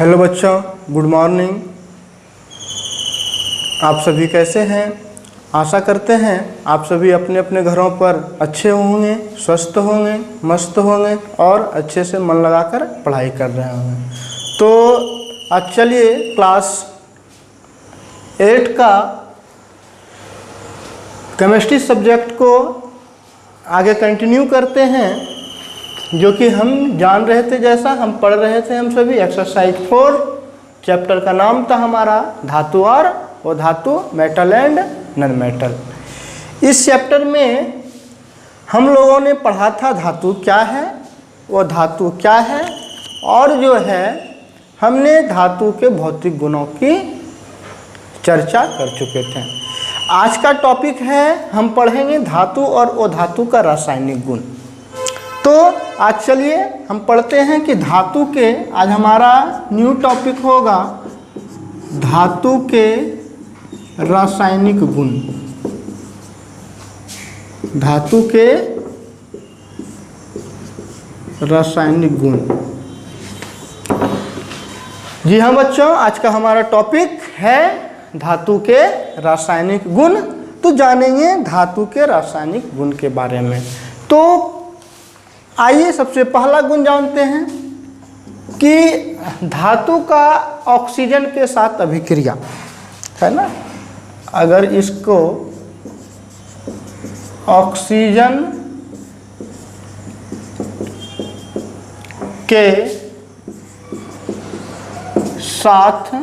Hello बच्चों, good morning. आप सभी कैसे हैं? आशा करते हैं आप सभी अपने अपने घरों पर अच्छे होंगे, स्वस्थ होंगे, मस्त होंगे और अच्छे से मन लगाकर पढ़ाई कर रहे होंगे। तो आज चलिए क्लास 8 का केमिस्ट्री सब्जेक्ट को आगे कंटिन्यू करते हैं, जो कि हम जान रहे थे, जैसा हम पढ़ रहे थे हम सभी। एक्सरसाइज 4 चैप्टर का नाम था हमारा धातु और वो धातु, मेटल एंड नॉन मेटल। इस चैप्टर में हम लोगों ने पढ़ा था धातु क्या है, वो धातु क्या है, और जो है हमने धातु के भौतिक गुणों की चर्चा कर चुके थे। आज का टॉपिक है, हम पढ़ेंगे धातु और वो धातु का रासायनिक गुण। तो आज चलिए हम पढ़ते हैं कि धातु के, आज हमारा न्यू टॉपिक होगा धातु के रासायनिक गुण। धातु के रासायनिक गुण। जी हाँ बच्चों, आज का हमारा टॉपिक है धातु के रासायनिक गुण। तो जानेंगे धातु के रासायनिक गुण के बारे में। तो आइए सबसे पहला गुण जानते हैं कि धातु का ऑक्सीजन के साथ अभिक्रिया है ना। अगर इसको ऑक्सीजन के साथ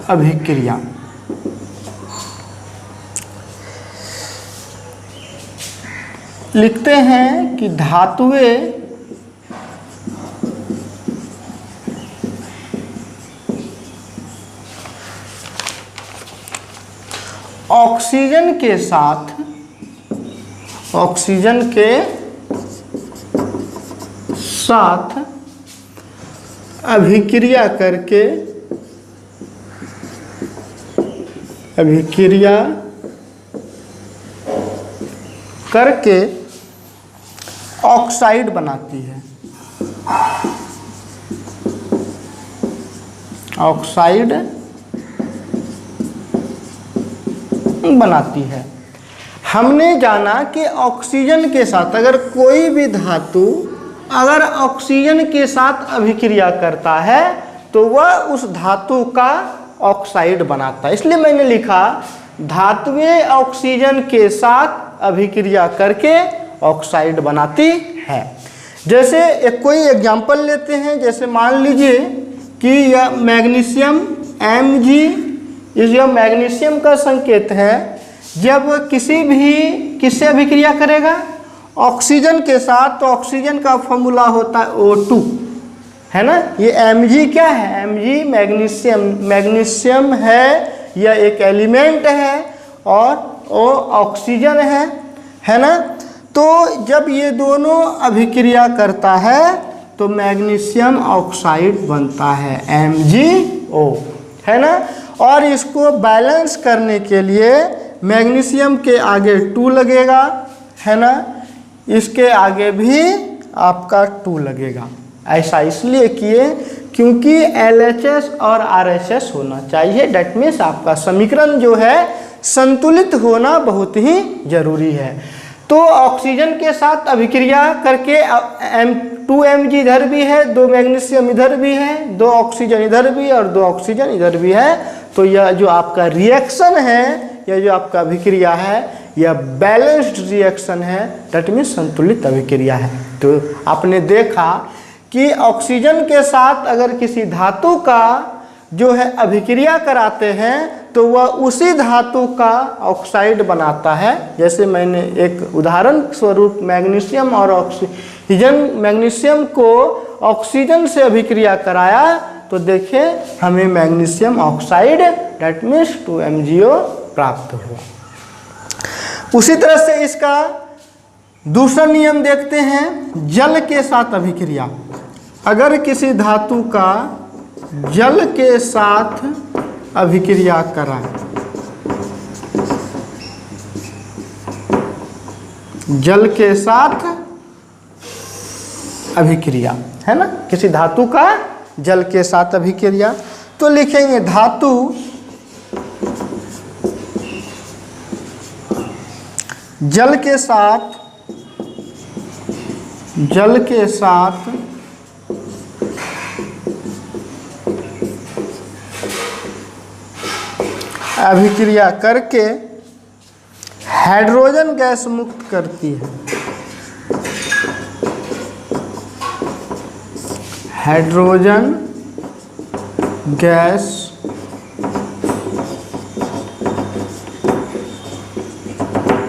अभिक्रिया, लिखते हैं कि धातुएं ऑक्सीजन के साथ अभिक्रिया करके ऑक्साइड बनाती है। ऑक्साइड बनाती है। हमने जाना कि ऑक्सीजन के साथ अगर कोई भी धातु अगर ऑक्सीजन के साथ अभिक्रिया करता है तो वह उस धातु का ऑक्साइड बनाता है। इसलिए मैंने लिखा धातुएं ऑक्सीजन के साथ अभिक्रिया करके ऑक्साइड बनाती है। जैसे एक कोई एग्जांपल लेते हैं, जैसे मान लीजिए कि यह मैग्नीशियम Mg, यह मैग्नीशियम का संकेत है। जब किससे अभिक्रिया करेगा? ऑक्सीजन के साथ, तो ऑक्सीजन का फॉर्मूला होता है O2, है ना। ये Mg क्या है? Mg मैग्नीशियम है, यह एक एलिमेंट है और वो ऑक्सीजन है ना। तो जब ये दोनों अभिक्रिया करता है तो मैग्नीशियम ऑक्साइड बनता है MgO, है ना। और इसको बैलेंस करने के लिए मैग्नीशियम के आगे 2 लगेगा, है ना। इसके आगे भी आपका 2 लगेगा। ऐसा इसलिए किए क्योंकि LHS और RHS होना चाहिए। डेट मीन्स आपका समीकरण जो है संतुलित होना बहुत ही जरूरी है। तो ऑक्सीजन के साथ अभिक्रिया करके 2 Mg इधर भी है, 2 मैग्नीशियम इधर भी है, 2 ऑक्सीजन इधर भी और 2 ऑक्सीजन इधर भी है। तो यह जो आपका रिएक्शन है, यह जो आपका अभिक्रिया है, यह बैलेंस्ड रिएक्शन है। डेट मीन्स संतुलित अभिक्रिया है। तो आपने देखा कि ऑक्सीजन के साथ अगर किसी धातु का जो है अभिक्रिया कराते हैं तो वह उसी धातु का ऑक्साइड बनाता है। जैसे मैंने एक उदाहरण स्वरूप मैग्नीशियम और मैग्नीशियम को ऑक्सीजन से अभिक्रिया कराया तो देखें हमें magnesium oxide that means 2MgO प्राप्त हुआ। उसी तरह से इसका दूसरा नियम देखते हैं, जल के साथ अभिक्रिया। अगर किसी धातु का जल के साथ अभिक्रिया कराएं, जल के साथ अभिक्रिया, है ना, किसी धातु का जल के साथ अभिक्रिया। तो लिखेंगे धातु जल के साथ अभिक्रिया करके हाइड्रोजन गैस मुक्त करती है। हाइड्रोजन गैस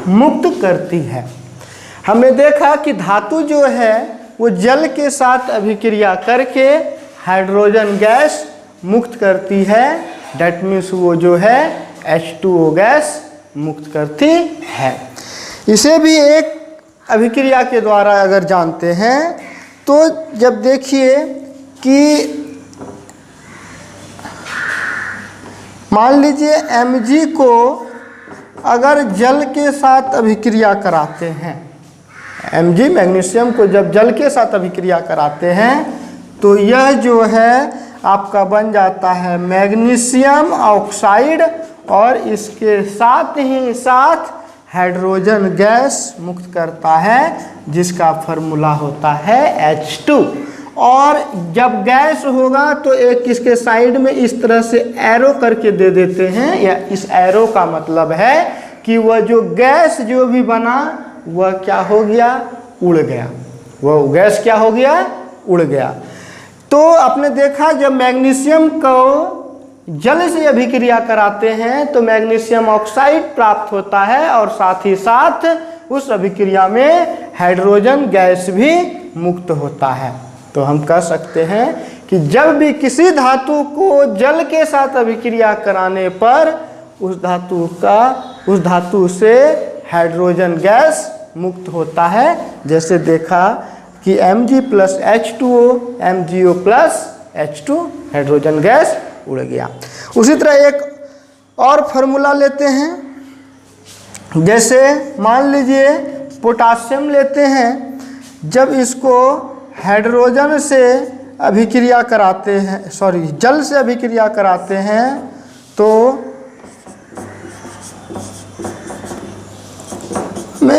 मुक्त करती है। हमने देखा कि धातु जो है वो जल के साथ अभिक्रिया करके हाइड्रोजन गैस मुक्त करती है। डेट मीन्स वो जो है H2O गैस मुक्त करती है। इसे भी एक अभिक्रिया के द्वारा अगर जानते हैं तो जब देखिए कि मान लीजिए Mg को अगर जल के साथ अभिक्रिया कराते हैं, Mg मैग्नीशियम को जब जल के साथ अभिक्रिया कराते हैं तो यह जो है आपका बन जाता है मैग्नीशियम ऑक्साइड और इसके साथ ही साथ हाइड्रोजन गैस मुक्त करता है जिसका फार्मूला होता है H2। और जब गैस होगा तो एक इसके साइड में इस तरह से एरो करके दे देते हैं, या इस एरो का मतलब है कि वह जो गैस जो भी बना वह क्या हो गया, उड़ गया। वह गैस क्या हो गया, उड़ गया। तो आपने देखा जब मैग्नीशियम को जल से अभिक्रिया कराते हैं तो मैग्नीशियम ऑक्साइड प्राप्त होता है और साथ ही साथ उस अभिक्रिया में हाइड्रोजन गैस भी मुक्त होता है। तो हम कह सकते हैं कि जब भी किसी धातु को जल के साथ अभिक्रिया कराने पर उस धातु से हाइड्रोजन गैस मुक्त होता है। जैसे देखा कि Mg plus H2O, MgO plus H2, hydrogen gas उड़ गया। उसी तरह एक और फार्मूला लेते हैं। जैसे मान लीजिए पोटासियम लेते हैं, जब इसको हाइड्रोजन से अभिक्रिया कराते हैं, जल से अभिक्रिया कराते हैं तो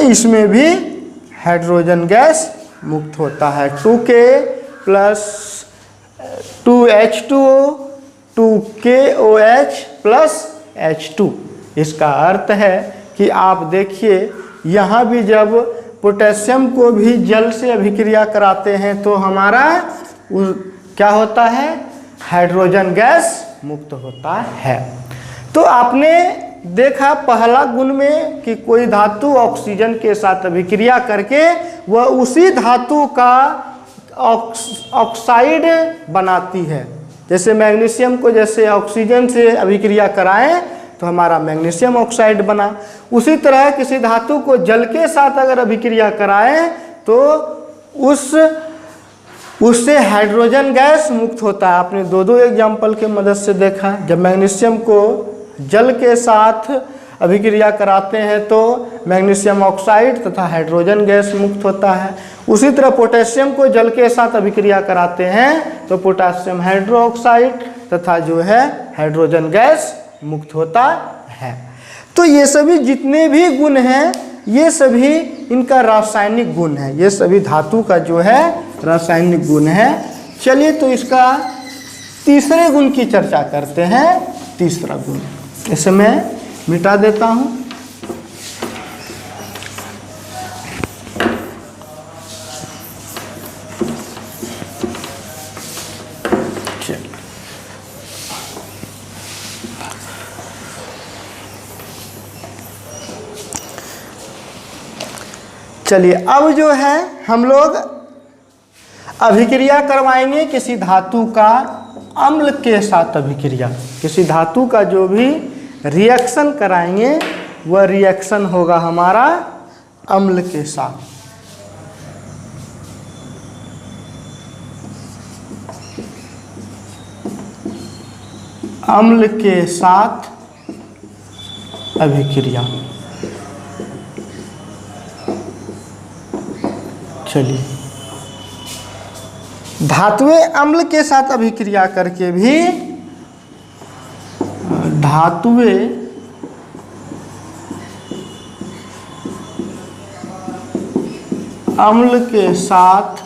इसमें भी हाइड्रोजन गैस मुक्त होता है। 2K plus 2H2O 2KOH plus H2। इसका अर्थ है कि आप देखिए यहाँ भी जब पोटेशियम को भी जल से अभिक्रिया कराते हैं तो हमारा क्या होता है, हाइड्रोजन गैस मुक्त होता है। तो आपने देखा पहला गुण में कि कोई धातु ऑक्सीजन के साथ अभिक्रिया करके वह उसी धातु का ऑक्साइड बनाती है। जैसे मैग्नीशियम को जैसे ऑक्सीजन से अभिक्रिया कराएं तो हमारा मैग्नीशियम ऑक्साइड बना, उसी तरह किसी धातु को जल के साथ अगर अभिक्रिया कराएं तो उससे हाइड्रोजन गैस मुक्त होता है। आपने दो एग्जाम्पल के मदद से देखा, जब मैग्नीशियम को जल के साथ अभिक्रिया कराते हैं तो मैग्नीशियम ऑक्साइड तथा हाइड्रोजन गैस मुक्त होता है। उसी तरह पोटेशियम को जल के साथ अभिक्रिया कराते हैं तो पोटेशियम हाइड्रोक्साइड तथा जो है हाइड्रोजन गैस मुक्त होता है। तो ये सभी जितने भी गुण हैं ये सभी इनका रासायनिक गुण है, ये सभी धातु का जो है रासायनिक गुण है। चलिए तो इसका तीसरे गुण की चर्चा करते हैं। तीसरा गुण इसे मैं मिटा देता हूं। चलिए अब जो है हम लोग अभिक्रिया करवाएंगे किसी धातु का अम्ल के साथ अभिक्रिया। किसी धातु का जो भी रिएक्शन कराएंगे वह रिएक्शन होगा हमारा अम्ल के साथ। अम्ल के साथ अभिक्रिया। चलिए धातुएं अम्ल के साथ अभिक्रिया करके भी धातुएं अम्ल के साथ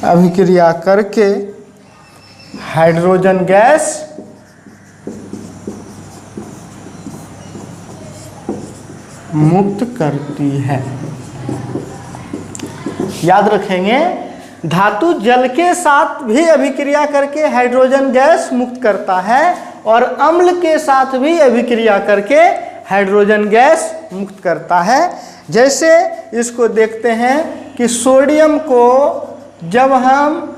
अभिक्रिया करके हाइड्रोजन गैस मुक्त करती है। याद रखेंगे, धातु जल के साथ भी अभिक्रिया करके हाइड्रोजन गैस मुक्त करता है और अम्ल के साथ भी अभिक्रिया करके हाइड्रोजन गैस मुक्त करता है। जैसे इसको देखते हैं कि सोडियम को जब हम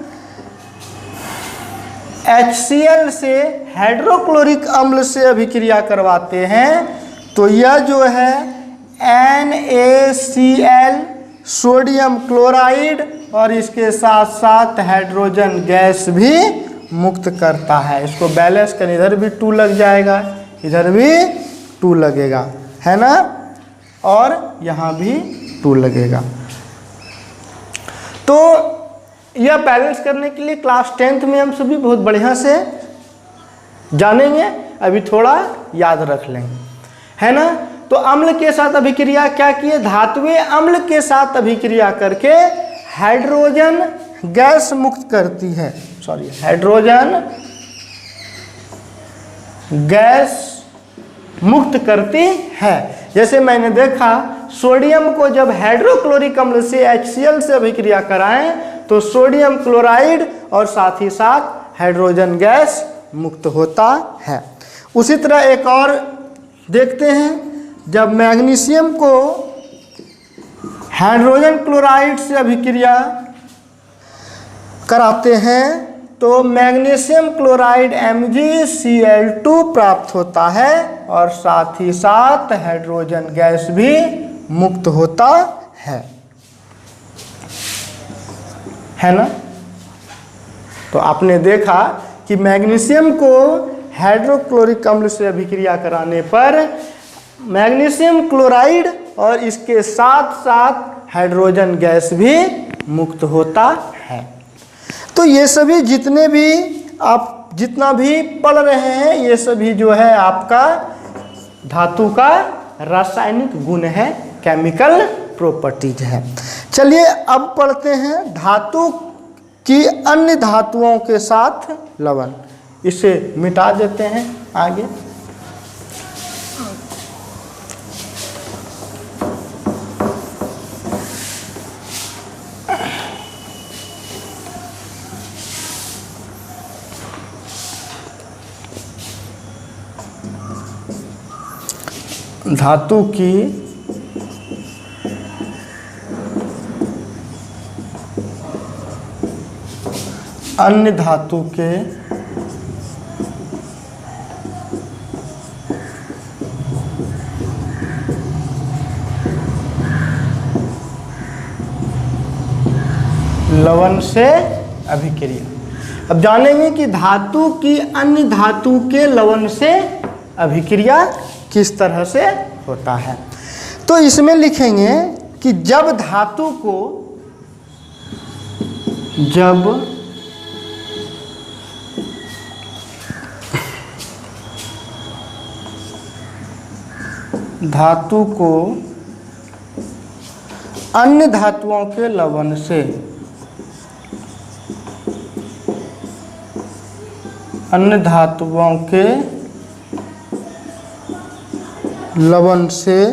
HCl से हाइड्रोक्लोरिक अम्ल से अभिक्रिया करवाते हैं तो यह जो है NaCl सोडियम क्लोराइड और इसके साथ साथ हाइड्रोजन गैस भी मुक्त करता है। इसको बैलेंस कर, इधर भी 2 लग जाएगा, इधर भी 2 लगेगा, है ना, और यहाँ भी 2 लगेगा। तो यह बैलेंस करने के लिए क्लास 10th में हम सभी बहुत बढ़िया से जानेंगे, अभी थोड़ा याद रख लेंगे, है ना। तो अम्ल के साथ अभिक्रिया क्या किए, धातुएं अम्ल के साथ अभिक्रिया करके हाइड्रोजन गैस मुक्त करती है, हाइड्रोजन गैस मुक्त करती है। जैसे मैंने देखा, सोडियम को जब हाइड्रोक्लोरिक अम्ल से HCl से अभिक्रिया कराएं तो सोडियम क्लोराइड और साथ ही साथ हाइड्रोजन गैस मुक्त होता है। उसी तरह एक और देखते हैं, जब मैग्नीशियम को हाइड्रोजन क्लोराइड से अभिक्रिया कराते हैं तो मैग्नीशियम क्लोराइड MgCl2 प्राप्त होता है और साथ ही साथ हाइड्रोजन गैस भी मुक्त होता है ना। तो आपने देखा कि मैग्नीशियम को हाइड्रोक्लोरिक अम्ल से अभिक्रिया कराने पर मैग्नीशियम क्लोराइड और इसके साथ साथ हाइड्रोजन गैस भी मुक्त होता है। तो ये सभी जितने भी आप जितना भी पढ़ रहे हैं ये सभी जो है आपका धातु का रासायनिक गुण है, केमिकल प्रॉपर्टीज है। चलिए अब पढ़ते हैं धातु की अन्य धातुओं के साथ लवण। इसे मिटा देते हैं आगे। धातु की अन्य धातु के लवण से अभिक्रिया। अब जानेंगे कि धातु की अन्य धातु के लवण से अभिक्रिया किस तरह से होता है। तो इसमें लिखेंगे कि जब धातु को अन्य धातुओं के लवण से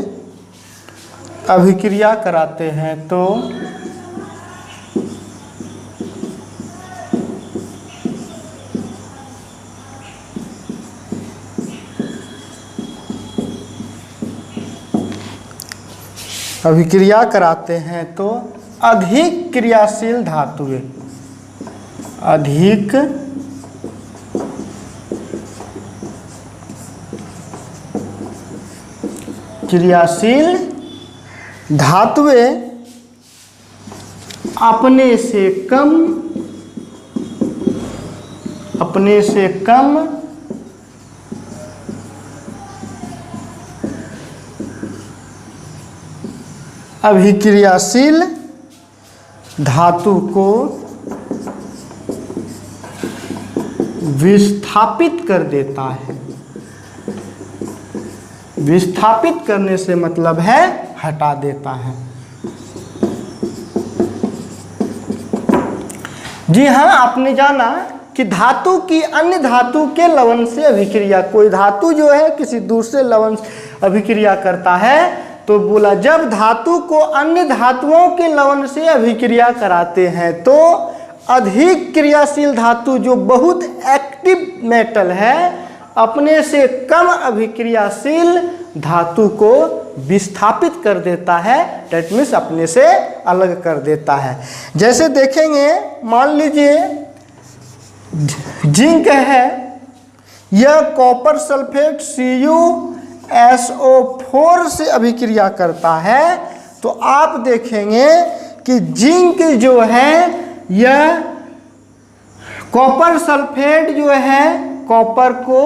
अभिक्रिया कराते हैं तो अधिक क्रियाशील धातुएं अपने से कम अभिक्रियाशील धातु को विस्थापित कर देता है। विस्थापित करने से मतलब है हटा देता है। जी हाँ, आपने जाना कि धातु की अन्य धातु के लवण से अभिक्रिया, कोई धातु जो है किसी दूसरे लवण से अभिक्रिया करता है, तो बोला जब धातु को अन्य धातुओं के लवण से अभिक्रिया कराते हैं तो अधिक क्रियाशील धातु जो बहुत एक्टिव मेटल है अपने से कम अभिक्रियाशील धातु को विस्थापित कर देता है। डेट मीन्स अपने से अलग कर देता है। जैसे देखेंगे, मान लीजिए जिंक है, यह कॉपर सल्फेट CuSO4 से अभिक्रिया करता है, तो आप देखेंगे कि जिंक जो है यह कॉपर सल्फेट जो है कॉपर को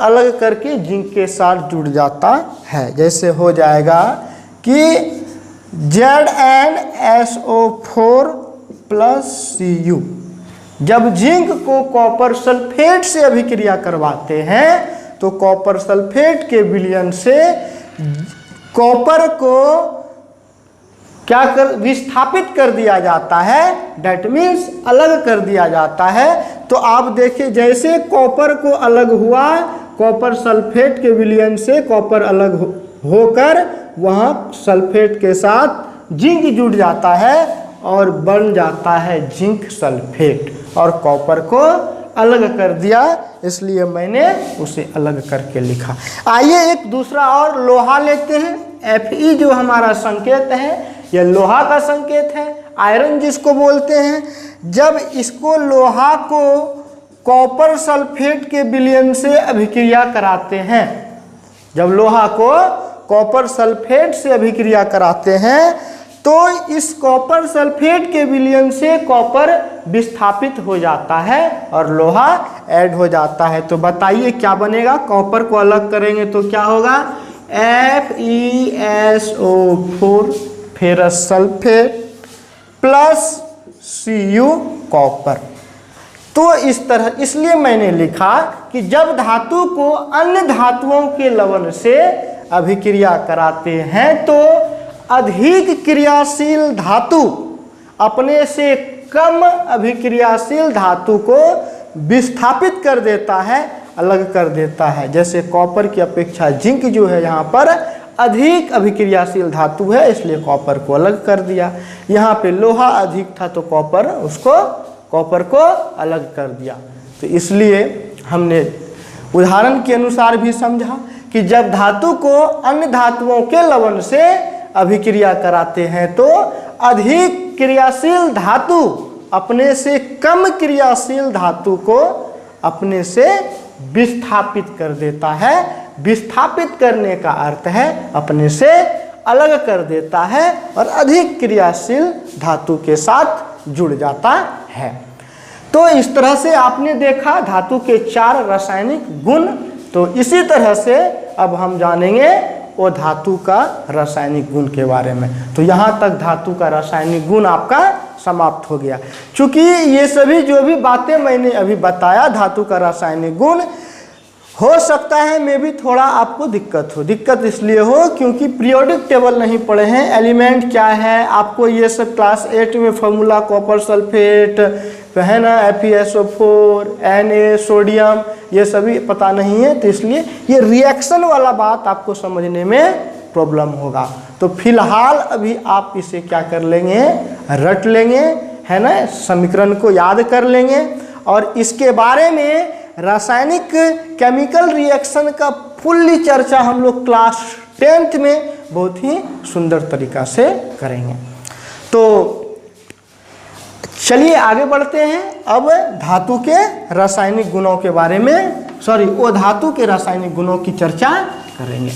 अलग करके जिंक के साथ जुड़ जाता है। जैसे हो जाएगा कि ZnSO4 + Cu। जब जिंक को कॉपर सल्फेट से अभिक्रिया करवाते हैं तो कॉपर सल्फेट के विलयन से कॉपर को क्या कर विस्थापित कर दिया जाता है। डेट मीन्स अलग कर दिया जाता है। तो आप देखिए, जैसे कॉपर को अलग हुआ, कॉपर सल्फेट के विलयन से कॉपर अलग होकर वहाँ सल्फेट के साथ जिंक जुड़ जाता है और बन जाता है जिंक सल्फेट, और कॉपर को अलग कर दिया, इसलिए मैंने उसे अलग करके लिखा। आइए एक दूसरा और लोहा लेते हैं। Fe जो हमारा संकेत है, यह लोहा का संकेत है, आयरन जिसको बोलते हैं। जब इसको लोहा को कॉपर सल्फेट के विलयन से अभिक्रिया कराते हैं, जब लोहा को कॉपर सल्फेट से अभिक्रिया कराते हैं तो इस कॉपर सल्फेट के विलयन से कॉपर विस्थापित हो जाता है और लोहा ऐड हो जाता है। तो बताइए क्या बनेगा? कॉपर को अलग करेंगे तो क्या होगा? FeSO4 ferrous sulphate plus Cu copper. तो इस तरह, इसलिए मैंने लिखा कि जब धातु को अन्य धातुओं के लवण से अभिक्रिया कराते हैं तो अधिक क्रियाशील धातु अपने से कम अभिक्रियाशील धातु को विस्थापित कर देता है, अलग कर देता है। जैसे कॉपर की अपेक्षा जिंक जो है यहाँ पर अधिक अभिक्रियाशील धातु है, इसलिए कॉपर को अलग कर दिया। यहाँ पे लोहा अधिक था तो कॉपर को अलग कर दिया। तो इसलिए हमने उदाहरण के अनुसार भी समझा कि जब धातु को अन्य धातुओं के लवण से अभिक्रिया कराते हैं तो अधिक क्रियाशील धातु अपने से कम क्रियाशील धातु को अपने से विस्थापित कर देता है। विस्थापित करने का अर्थ है अपने से अलग कर देता है और अधिक क्रियाशील धातु के साथ जुड़ जाता है। तो इस तरह से आपने देखा धातु के 4 रासायनिक गुण। तो इसी तरह से अब हम जानेंगे वो धातु का रासायनिक गुण के बारे में। तो यहाँ तक धातु का रासायनिक गुण आपका समाप्त हो गया। चूंकि ये सभी जो भी बातें मैंने अभी बताया धातु का रासायनिक गुण, हो सकता है मैं भी थोड़ा आपको दिक्कत इसलिए हो क्योंकि पीरियोडिक टेबल नहीं पढ़े हैं, एलिमेंट क्या है आपको ये सब क्लास 8 में फॉर्मूला कॉपर सल्फेट है ना, FeSO4 Na सोडियम ये सभी पता नहीं है, तो इसलिए ये रिएक्शन वाला बात आपको समझने में प्रॉब्लम होगा। तो फिलहाल अभी आप इसे क्या कर लेंगे, रट लेंगे, है ना, समीकरण को याद कर लेंगे और इसके बारे में रासायनिक केमिकल रिएक्शन का फुल्ली चर्चा हम लोग क्लास 10th में बहुत ही सुंदर तरीका से करेंगे। तो चलिए आगे बढ़ते हैं। अब धातु के रासायनिक गुणों के बारे में, वो धातु के रासायनिक गुणों की चर्चा करेंगे।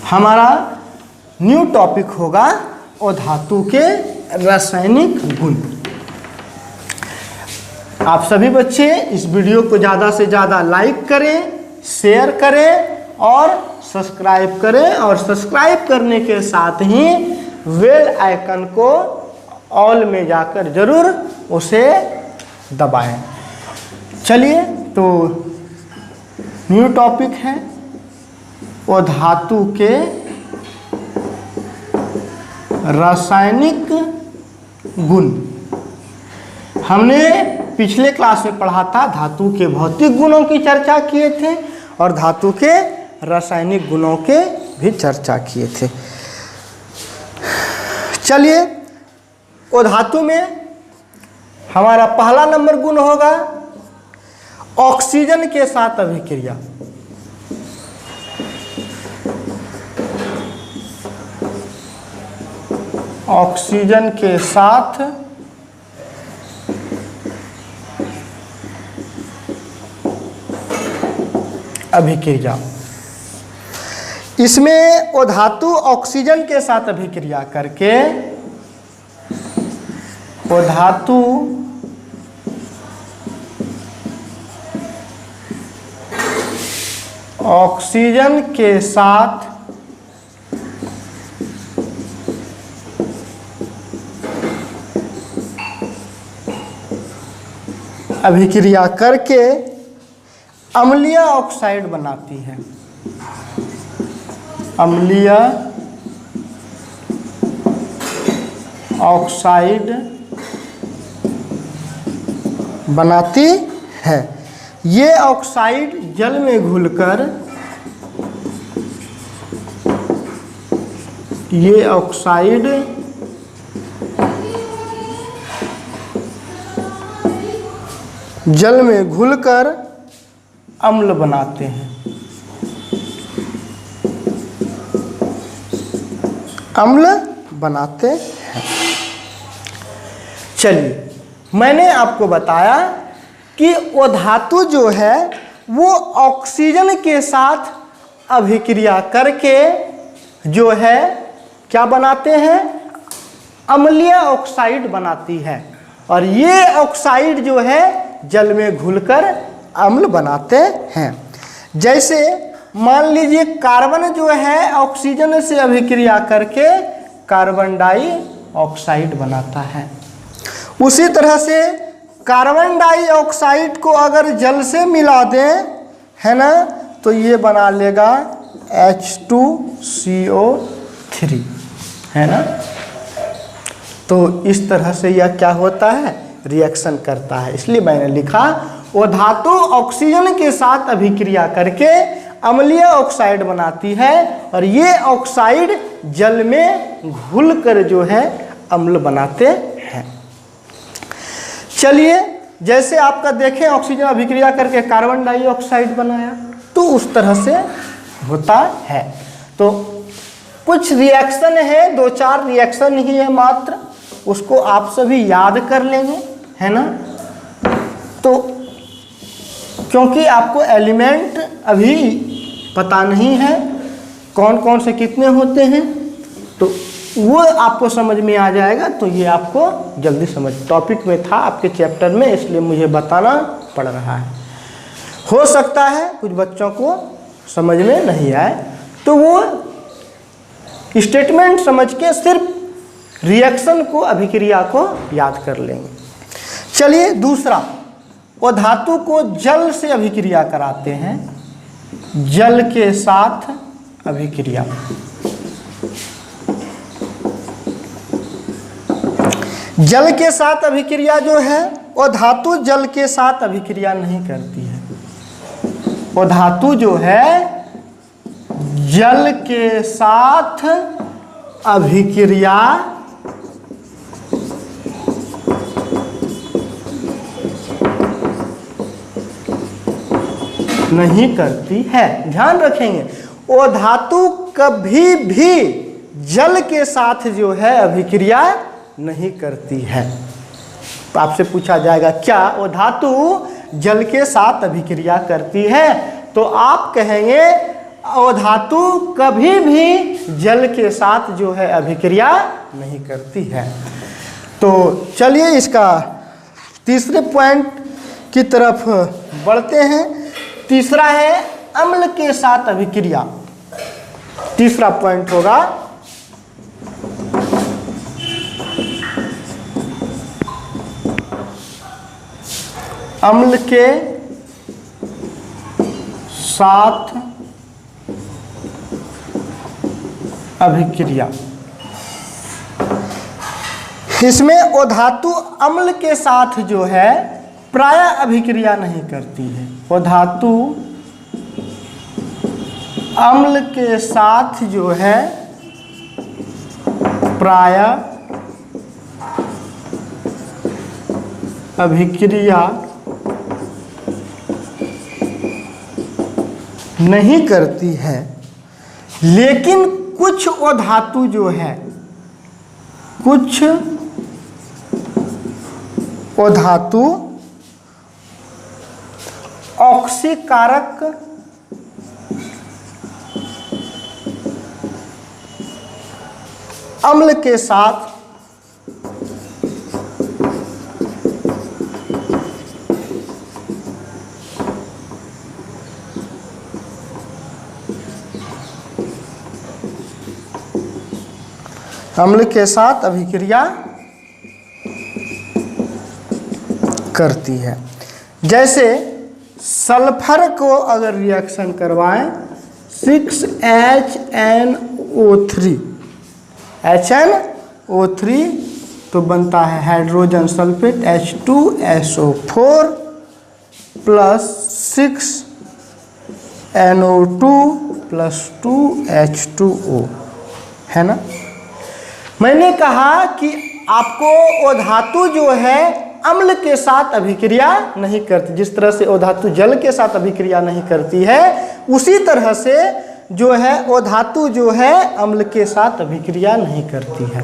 हमारा न्यू टॉपिक होगा और धातु के रासायनिक गुण। आप सभी बच्चे इस वीडियो को ज़्यादा से ज़्यादा लाइक करें, शेयर करें और सब्सक्राइब करें, और सब्सक्राइब करने के साथ ही बेल आइकन को ऑल में जाकर जरूर उसे दबाएं। चलिए, तो न्यू टॉपिक है वो धातु के रासायनिक गुण। हमने पिछले क्लास में पढ़ा था, धातु के भौतिक गुणों की चर्चा किए थे और धातु के रासायनिक गुणों के भी चर्चा किए थे। चलिए, वो धातु में हमारा पहला नंबर गुण होगा ऑक्सीजन के साथ अभिक्रिया। ऑक्सीजन के साथ अभिक्रिया। इसमें वो धातु ऑक्सीजन के साथ अभिक्रिया करके वो धातु ऑक्सीजन के साथ अभिक्रिया करके अम्लीय ऑक्साइड बनाती है। अम्लीय ऑक्साइड बनाती है। ये ऑक्साइड जल में घुलकर ये ऑक्साइड जल में घुलकर अम्ल बनाते हैं। अम्ल बनाते हैं। चलिए, मैंने आपको बताया कि वो धातु जो है वो ऑक्सीजन के साथ अभिक्रिया करके जो है क्या बनाते हैं, अम्लीय ऑक्साइड बनाती है, और ये ऑक्साइड जो है जल में घुलकर अम्ल बनाते हैं। जैसे मान लीजिए कार्बन जो है ऑक्सीजन से अभिक्रिया करके कार्बन डाइऑक्साइड बनाता है। उसी तरह से कार्बन डाइऑक्साइड को अगर जल से मिला दें, है ना, तो ये बना लेगा H2CO3, है ना। तो इस तरह से यह क्या होता है, रिएक्शन करता है। इसलिए मैंने लिखा वो धातु ऑक्सीजन के साथ अभिक्रिया करके अम्लीय ऑक्साइड बनाती है, और ये ऑक्साइड जल में घुलकर जो है अम्ल बनाते हैं। चलिए, जैसे आपका देखें ऑक्सीजन अभिक्रिया करके कार्बन डाइऑक्साइड बनाया, तो उस तरह से होता है। तो कुछ रिएक्शन है, 2-4 रिएक्शन ही है मात्र, उसको आप सभी याद कर लेंगे, है ना। तो क्योंकि आपको एलिमेंट अभी पता नहीं है कौन कौन से कितने होते हैं, तो वो आपको समझ में आ जाएगा। तो ये आपको जल्दी समझ, टॉपिक में था आपके चैप्टर में, इसलिए मुझे बताना पड़ रहा है। हो सकता है कुछ बच्चों को समझ में नहीं आए, तो वो स्टेटमेंट समझ के सिर्फ रिएक्शन को, अभिक्रिया को याद कर लेंगे। चलिए, दूसरा, वो धातु को जल से अभिक्रिया कराते हैं। जल के साथ अभिक्रिया। जल के साथ अभिक्रिया जो है वो धातु जल के साथ अभिक्रिया नहीं करती है। वो धातु जो है जल के साथ अभिक्रिया नहीं करती है। ध्यान रखेंगे, वो धातु कभी भी जल के साथ जो है अभिक्रिया नहीं करती है। तो आपसे पूछा जाएगा क्या वो धातु जल के साथ अभिक्रिया करती है, तो आप कहेंगे वो धातु कभी भी जल के साथ जो है अभिक्रिया नहीं करती है। तो चलिए इसका तीसरे पॉइंट की तरफ बढ़ते हैं। तीसरा है अम्ल के साथ अभिक्रिया। तीसरा पॉइंट होगा अम्ल के साथ अभिक्रिया। इसमें वो धातु अम्ल के साथ जो है प्रायः अभिक्रिया नहीं करती है। वो धातु अम्ल के साथ जो है प्रायः अभिक्रिया नहीं करती है, लेकिन कुछ वो धातु जो है, कुछ वो धातु ऑक्सीकारक अम्ल के साथ अभिक्रिया करती है। जैसे सल्फर को अगर रिएक्शन करवाएं 6HNO3 HNO3 तो बनता है hydrogen sulphate H2SO4 plus 6NO2 plus 2H2O, है ना। मैंने कहा कि आपको वो धातु जो है अम्ल के साथ अभिक्रिया नहीं करती। जिस तरह से वो धातु जल के साथ अभिक्रिया नहीं करती है, उसी तरह से जो है वो धातु जो है अम्ल के साथ अभिक्रिया नहीं करती है।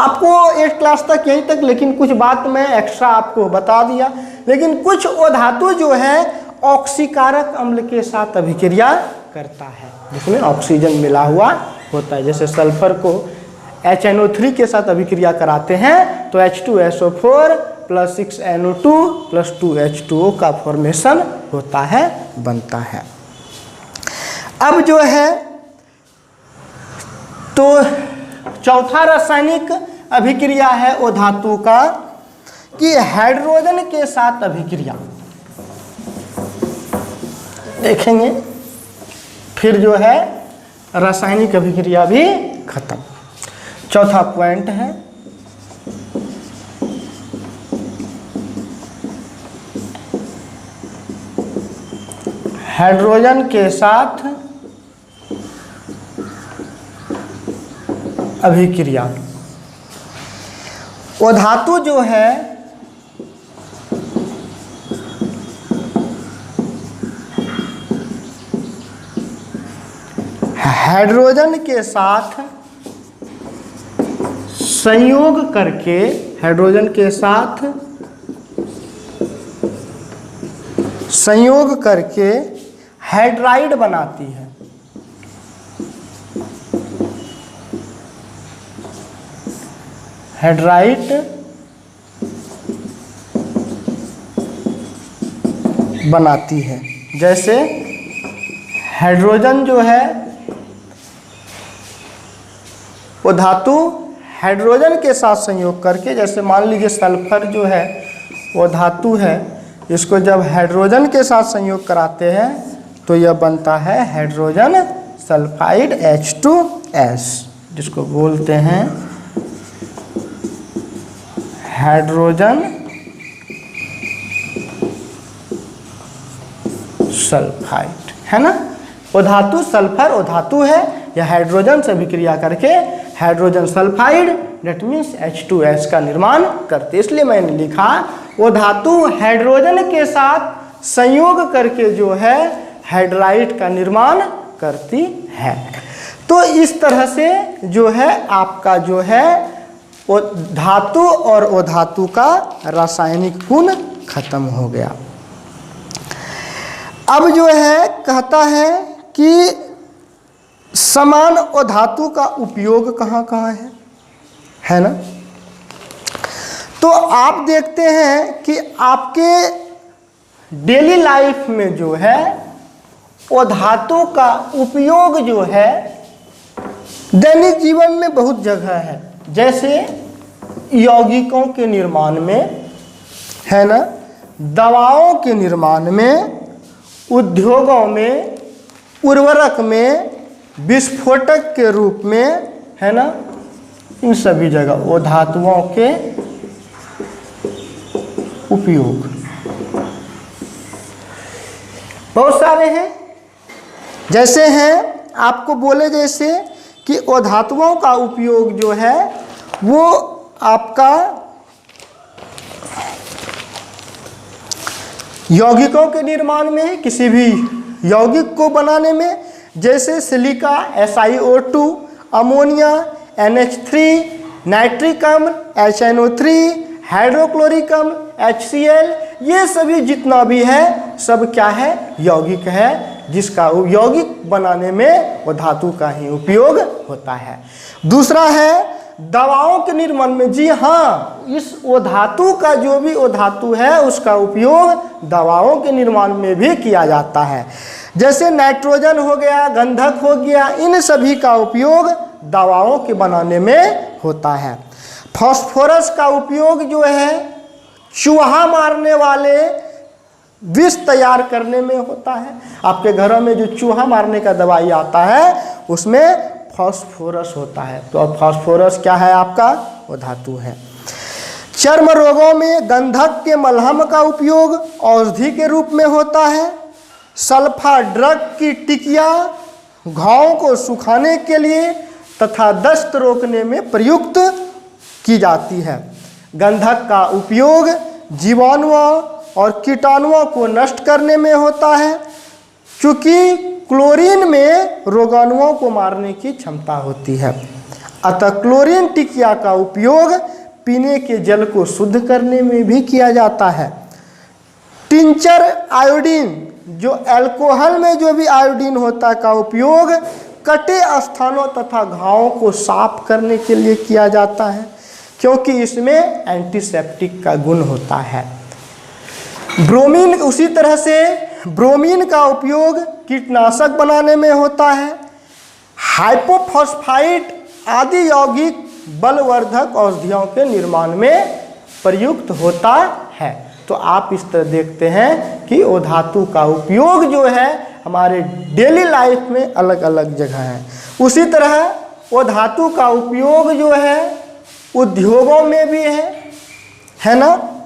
आपको 8 क्लास तक यहीं तक, लेकिन कुछ बात मैं एक्स्ट्रा आपको बता दिया। लेकिन कुछ वो धातु जो है ऑक्सीकारक अम्ल के साथ अभिक्रिया करता है, जिसमें ऑक्सीजन मिला हुआ होता है। जैसे सल्फर को HNO3 के साथ अभिक्रिया कराते हैं तो H2SO4 plus 6NO2 plus 2H2O का फॉर्मेशन होता है, बनता है। अब जो है तो चौथा रासायनिक अभिक्रिया है वो धातु का कि हाइड्रोजन के साथ अभिक्रिया। देखेंगे फिर जो है रासायनिक अभिक्रिया भी खत्म। चौथा पॉइंट है हाइड्रोजन के साथ अभिक्रिया। वो धातु जो है हाइड्रोजन के साथ संयोग करके, हाइड्रोजन के साथ संयोग करके हाइड्राइड बनाती है। हाइड्राइड बनाती है। जैसे हाइड्रोजन जो है वो धातु हाइड्रोजन के साथ संयोग करके, जैसे मान लीजिए सल्फर जो है वो धातु है, इसको जब हाइड्रोजन के साथ संयोग कराते हैं तो यह बनता है हाइड्रोजन सल्फाइड H2S, जिसको बोलते हैं हाइड्रोजन सल्फाइड, है ना। वो धातु सल्फर वो धातु है, यह हाइड्रोजन से अभिक्रिया करके hydrogen sulphide that means H2S का निर्माण करते। इसलिए मैंने लिखा वो धातु हाइड्रोजन के साथ संयोग करके जो है हाइड्राइड का निर्माण करती है। तो इस तरह से जो है आपका जो है वो धातु और वो धातु का रासायनिक गुण खत्म हो गया। अब जो है कहता है कि समान और धातु का उपयोग कहाँ कहाँ है ना। तो आप देखते हैं कि आपके डेली लाइफ में जो है वो धातु का उपयोग जो है दैनिक जीवन में बहुत जगह है, जैसे यौगिकों के निर्माण में, है ना, दवाओं के निर्माण में, उद्योगों में, उर्वरक में, विस्फोटक के रूप में, है ना, इन सभी जगह वो धातुओं के उपयोग बहुत सारे हैं। जैसे हैं आपको बोले जैसे कि वो धातुओं का उपयोग जो है वो आपका यौगिकों के निर्माण में, किसी भी यौगिक को बनाने में, जैसे silica SiO2, ammonia NH3, nitric अम्ल HNO3, हाइड्रोक्लोरिक अम्ल HCl, ये सभी जितना भी है सब क्या है, यौगिक है, जिसका यौगिक बनाने में वो धातु का ही उपयोग होता है। दूसरा है दवाओं के निर्माण में। जी हाँ, इस वो धातु का जो भी वो धातु है उसका उपयोग दवाओं के निर्माण में भी किया जाता है। जैसे नाइट्रोजन हो गया, गंधक हो गया, इन सभी का उपयोग दवाओं के बनाने में होता है। फास्फोरस का उपयोग जो है चूहा मारने वाले विष तैयार करने में होता है। आपके घरों में जो चूहा मारने का दवाई आता है उसमें फास्फोरस होता है। तो अब फास्फोरस क्या है आपका, वो धातु है। चर्म रोगों में गंधक के मलहम का उपयोग औषधि के रूप में होता है। सल्फा ड्रग की टिकिया घावों को सुखाने के लिए तथा दस्त रोकने में प्रयुक्त की जाती है। गंधक का उपयोग जीवाणुओं और कीटाणुओं को नष्ट करने में होता है, क्योंकि क्लोरीन में रोगाणुओं को मारने की क्षमता होती है। अतः क्लोरीन टिकिया का उपयोग पीने के जल को शुद्ध करने में भी किया जाता है। टिंचर आयोडीन, जो अल्कोहल में जो भी आयोडीन होता है, का उपयोग कटे स्थानों तथा घावों को साफ करने के लिए किया जाता है, क्योंकि इसमें एंटीसेप्टिक का गुण होता है। ब्रोमीन, उसी तरह से ब्रोमीन का उपयोग कीटनाशक बनाने में होता है। हाइपोफॉस्फाइट आदि यौगिक बलवर्धक औषधियों के निर्माण में प्रयुक्त होता है। तो आप इस तरह देखते हैं कि वो धातु का उपयोग जो है हमारे डेली लाइफ में अलग अलग जगह है। उसी तरह वो धातु का उपयोग जो है उद्योगों में भी है ना।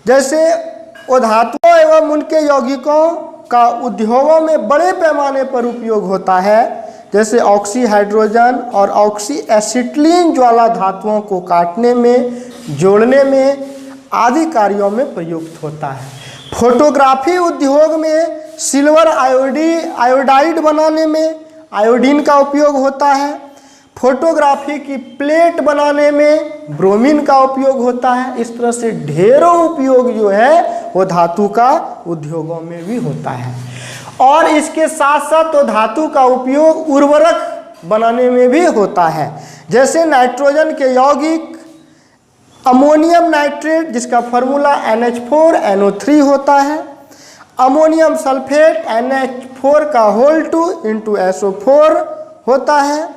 जैसे वो धातुओं एवं उनके यौगिकों का उद्योगों में बड़े पैमाने पर उपयोग होता है। जैसे ऑक्सी हाइड्रोजन और ऑक्सी एसिटिलीन ज्वाला धातुओं को काटने में, जोड़ने में आदि कार्यों में प्रयुक्त होता है। फोटोग्राफी उद्योग में सिल्वर आयोडाइड बनाने में आयोडीन का उपयोग होता है। फोटोग्राफी की प्लेट बनाने में ब्रोमीन का उपयोग होता है। इस तरह से ढेरों उपयोग जो है वो धातु का उद्योगों में भी होता है। और इसके साथ साथ वो धातु का उपयोग उर्वरक बनाने में भी होता है। जैसे नाइट्रोजन के यौगिक अमोनियम नाइट्रेट, जिसका फॉर्मूला NH4NO3 होता है। अमोनियम सल्फेट NH4 का होल 2 × SO4 होता है।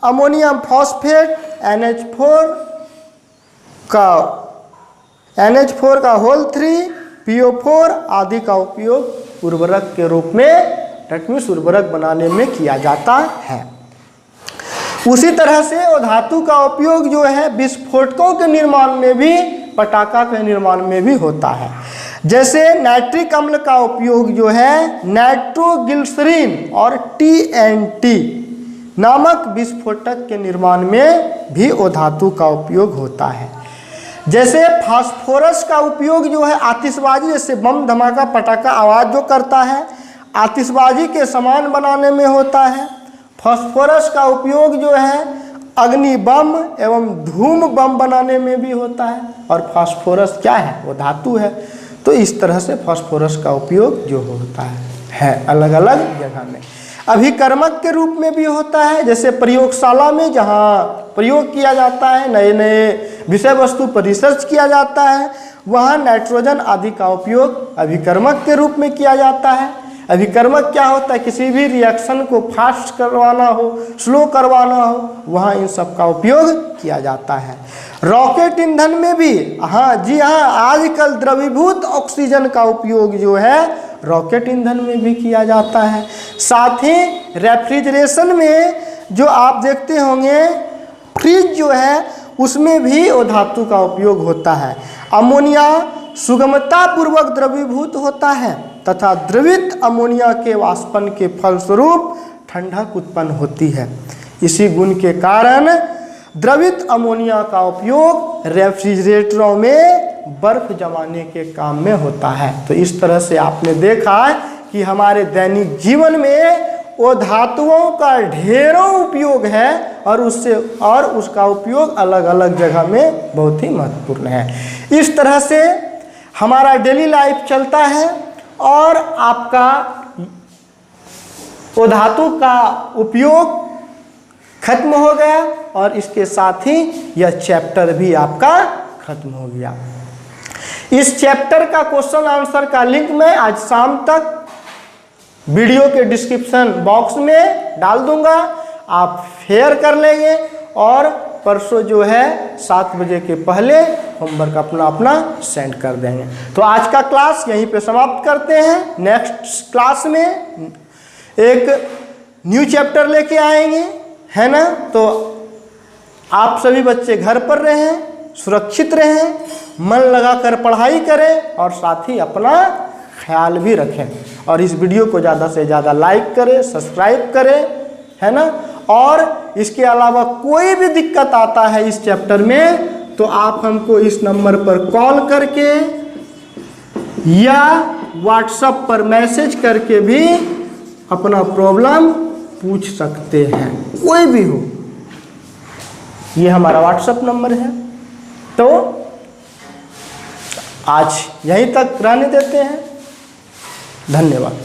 अमोनियम फॉस्फेट NH4 का होल 3 PO4 आदि का उपयोग उर्वरक के रूप में, टटमिस उर्वरक बनाने में किया जाता है। उसी तरह से वो धातु का उपयोग जो है विस्फोटकों के निर्माण में भी, पटाखा के निर्माण में भी होता है। जैसे नाइट्रिक अम्ल का उपयोग जो है नाइट्रोग्लिसरीन और TNT नामक विस्फोटक के निर्माण में भी वो धातु का उपयोग होता है। जैसे फास्फोरस का उपयोग जो है आतिशबाजी, जैसे बम धमाका पटाखा आवाज़ जो करता है, आतिशबाजी के सामान बनाने में होता है। फास्फोरस का उपयोग जो है अग्नि बम एवं धूम बम बनाने में भी होता है। और फास्फोरस क्या है, वो धातु है। तो इस तरह से फास्फोरस का उपयोग जो होता है अलग अलग जगह में। अभिकर्मक के रूप में भी होता है। जैसे प्रयोगशाला में जहाँ प्रयोग किया जाता है, नए नए विषय वस्तु पर रिसर्च किया जाता है, वहाँ नाइट्रोजन आदि का उपयोग अभिकर्मक के रूप में किया जाता है। अभिकर्मक क्या होता है, किसी भी रिएक्शन को फास्ट करवाना हो, स्लो करवाना हो, वहाँ इन सब का उपयोग किया जाता है। रॉकेट ईंधन में भी, हाँ जी हाँ, आजकल द्रवीभूत ऑक्सीजन का उपयोग जो है रॉकेट ईंधन में भी किया जाता है। साथ ही रेफ्रिजरेशन में जो आप देखते होंगे, फ्रिज जो है उसमें भी वो धातु का उपयोग होता है। अमोनिया सुगमता पूर्वक द्रवीभूत होता है तथा द्रवित अमोनिया के वाष्पन के फलस्वरूप ठंडक उत्पन्न होती है। इसी गुण के कारण द्रवित अमोनिया का उपयोग रेफ्रिजरेटरों में बर्फ जमाने के काम में होता है। तो इस तरह से आपने देखा है कि हमारे दैनिक जीवन में वो धातुओं का ढेरों उपयोग है और उसका उपयोग अलग अलग जगह में बहुत ही महत्वपूर्ण है। इस तरह से हमारा डेली लाइफ चलता है और आपका वो धातु का उपयोग खत्म हो गया और इसके साथ ही यह चैप्टर भी आपका खत्म हो गया। इस चैप्टर का क्वेश्चन आंसर का लिंक मैं आज शाम तक वीडियो के डिस्क्रिप्शन बॉक्स में डाल दूंगा, आप शेयर कर लेंगे और परसों जो है 7 बजे के पहले होमवर्क अपना सेंड कर देंगे। तो आज का क्लास यहीं पे समाप्त करते हैं। नेक्स्ट क्लास में एक न्यू चैप्टर लेके आएंगे, है ना। तो आप सभी बच्चे घर पर रहें, सुरक्षित रहें, मन लगाकर पढ़ाई करें और साथ ही अपना ख्याल भी रखें। और इस वीडियो को ज़्यादा से ज़्यादा लाइक करें, सब्सक्राइब करें, है ना। और इसके अलावा कोई भी दिक्कत आता है इस चैप्टर में तो आप हमको इस नंबर पर कॉल करके या व्हाट्सएप पर मैसेज करके भी अपना प्रॉब्लम पूछ सकते हैं, कोई भी हो। ये हमारा व्हाट्सएप नंबर है। तो आज यहीं तक रहने देते हैं। धन्यवाद।